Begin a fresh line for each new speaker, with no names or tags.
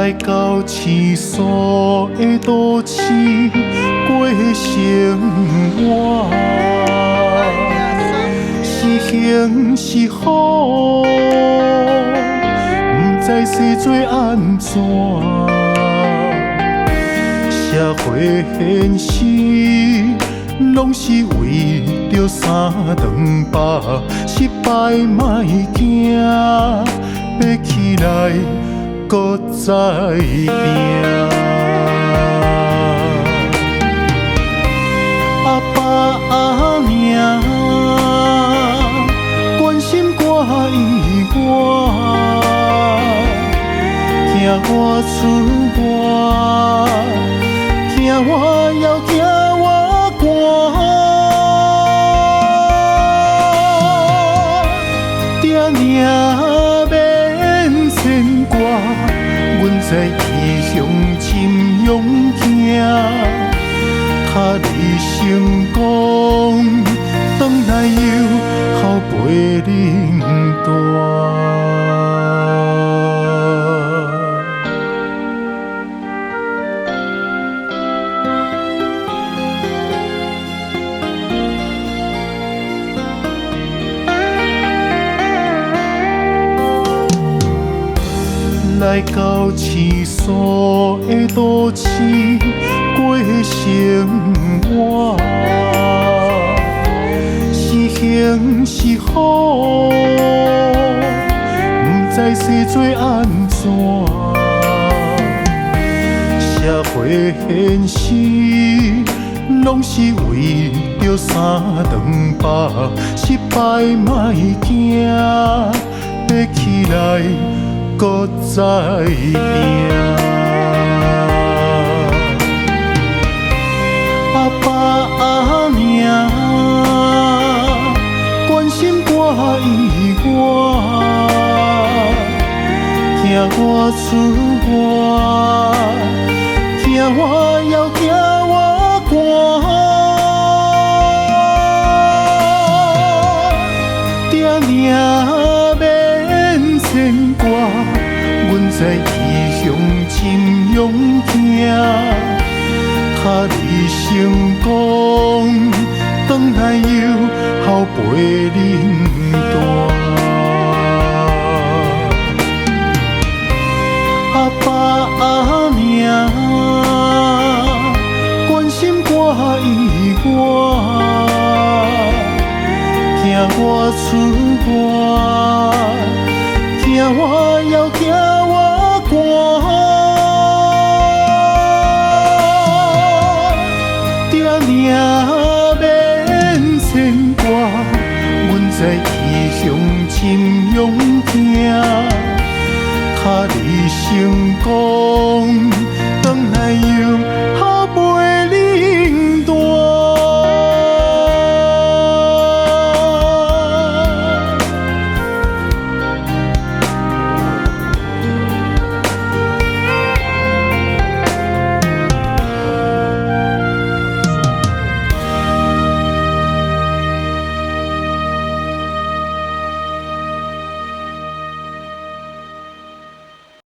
来到市所的都市过生活，是幸是福，不知生做安怎。社会现实，拢是为着三顿饱，失败莫惊，爬起来搁再拼。阿爸阿娘关心我意外，惊我出外，惊我要惊我寒，定定免牵挂。阮在异乡真勇行。他离成功，转来又后陪恁大。来到市所的都市过生活，是幸是福，不知生做安怎。社会现实，拢是为着三顿饱，失败莫惊，爬起来搁再拼。阿爸阿娘关心我意外，惊我出外，惊我要惊我寒，定定免牵挂。阮在异乡真勇行。他离成功，转来又后陪恁大。阿爸阿娘关心我意外，惊我出外，惊我要惊我寒。定免牵挂，阮在异乡真勇行。他离成功，转来又后陪恁